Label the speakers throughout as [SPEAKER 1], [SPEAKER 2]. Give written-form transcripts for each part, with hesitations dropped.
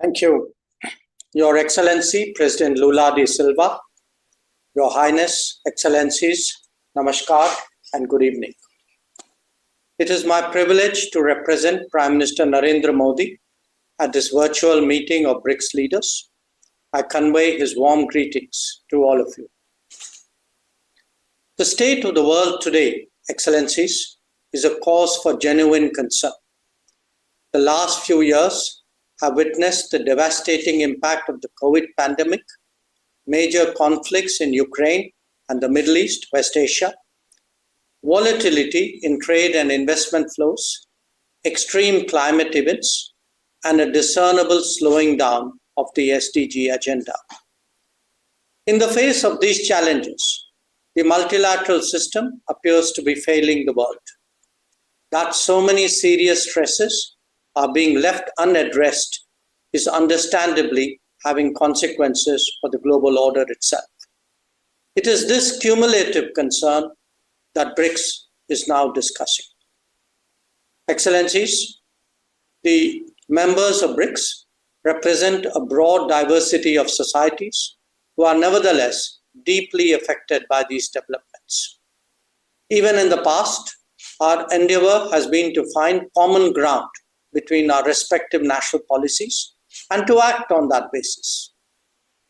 [SPEAKER 1] Thank you. Your Excellency, President Lula de Silva, Your Highness, Excellencies, Namaskar and good evening. It is my privilege to represent Prime Minister Narendra Modi at this virtual meeting of BRICS leaders. I convey his warm greetings to all of you. The state of the world today, Excellencies, is a cause for genuine concern. The last few years have witnessed the devastating impact of the COVID pandemic, major conflicts in Ukraine and the Middle East, West Asia, volatility in trade and investment flows, extreme climate events, and a discernible slowing down of the SDG agenda. In the face of these challenges, the multilateral system appears to be failing the world. That so many serious stresses are being left unaddressed is understandably having consequences for the global order itself. It is this cumulative concern that BRICS is now discussing. Excellencies, the members of BRICS represent a broad diversity of societies who are nevertheless deeply affected by these developments. Even in the past, our endeavor has been to find common ground between our respective national policies and to act on that basis.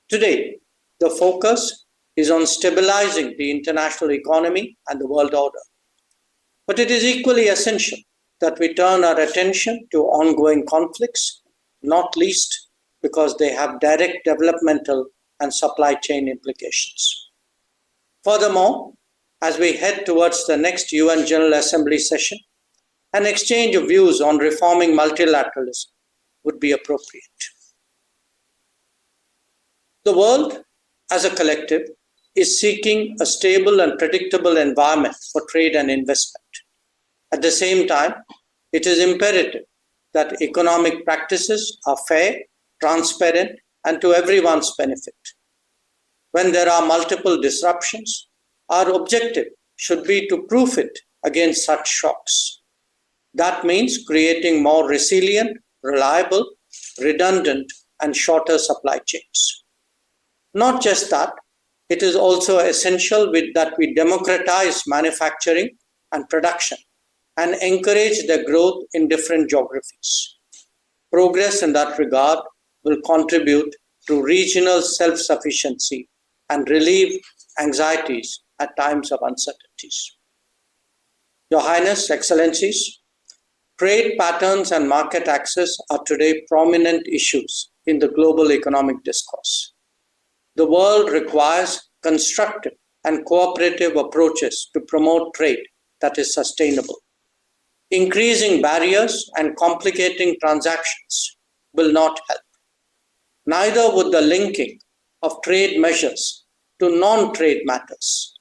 [SPEAKER 1] Today, the focus is on stabilizing the international economy and the world order. But it is equally essential that we turn our attention to ongoing conflicts, not least because they have direct developmental and supply chain implications. Furthermore, as we head towards the next UN General Assembly session, an exchange of views on reforming multilateralism would be appropriate. The world, as a collective, is seeking a stable and predictable environment for trade and investment. At the same time, it is imperative that economic practices are fair, transparent, and to everyone's benefit. When there are multiple disruptions, our objective should be to proof it against such shocks. That means creating more resilient, reliable, redundant, and shorter supply chains. Not just that, it is also essential that we democratize manufacturing and production and encourage their growth in different geographies. Progress in that regard will contribute to regional self-sufficiency and relieve anxieties at times of uncertainties. Your Highness, Excellencies, trade patterns and market access are today prominent issues in the global economic discourse. The world requires constructive and cooperative approaches to promote trade that is sustainable. Increasing barriers and complicating transactions will not help. Neither would the linking of trade measures to non-trade matters.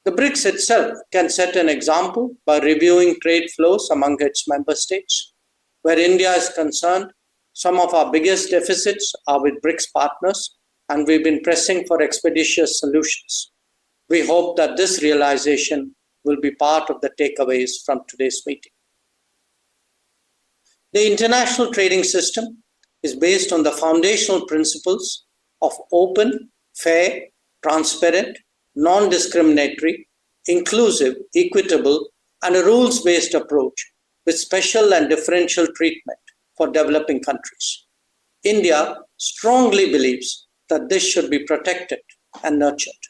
[SPEAKER 1] The BRICS itself can set an example by reviewing trade flows among its member states. Where India is concerned, some of our biggest deficits are with BRICS partners, and we've been pressing for expeditious solutions. We hope that this realization will be part of the takeaways from today's meeting. The international trading system is based on the foundational principles of open, fair, transparent, non-discriminatory, inclusive, equitable, and a rules-based approach with special and differential treatment for developing countries. India strongly believes that this should be protected and nurtured.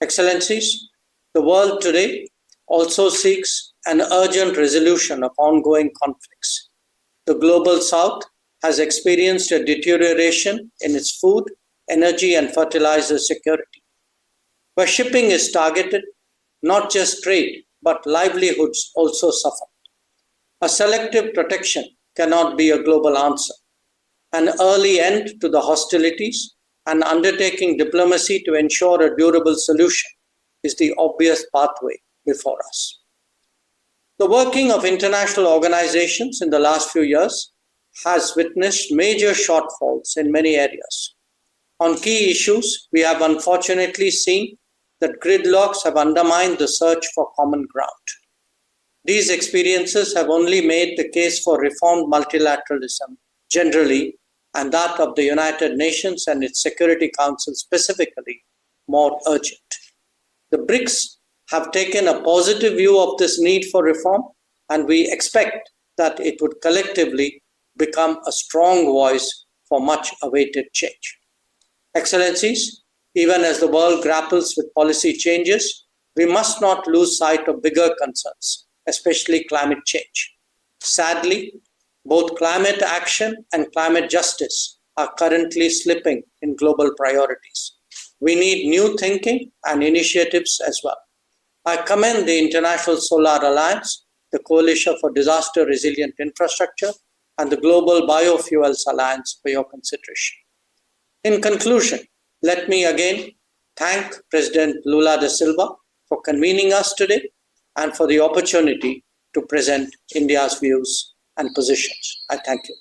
[SPEAKER 1] Excellencies, the world today also seeks an urgent resolution of ongoing conflicts. The global south has experienced a deterioration in its food, energy, and fertilizer security. Where shipping is targeted, not just trade, but livelihoods also suffer. A selective protection cannot be a global answer. An early end to the hostilities and undertaking diplomacy to ensure a durable solution is the obvious pathway before us. The working of international organizations in the last few years has witnessed major shortfalls in many areas. On key issues, we have unfortunately seen that gridlocks have undermined the search for common ground. These experiences have only made the case for reformed multilateralism generally, and that of the United Nations and its Security Council specifically, more urgent. The BRICS have taken a positive view of this need for reform, and we expect that it would collectively become a strong voice for much awaited change. Excellencies, even as the world grapples with policy changes, we must not lose sight of bigger concerns, especially climate change. Sadly, both climate action and climate justice are currently slipping in global priorities. We need new thinking and initiatives as well. I commend the International Solar Alliance, the Coalition for Disaster Resilient Infrastructure, and the Global Biofuels Alliance for your consideration. In conclusion, let me again thank President Lula da Silva for convening us today and for the opportunity to present India's views and positions. I thank you.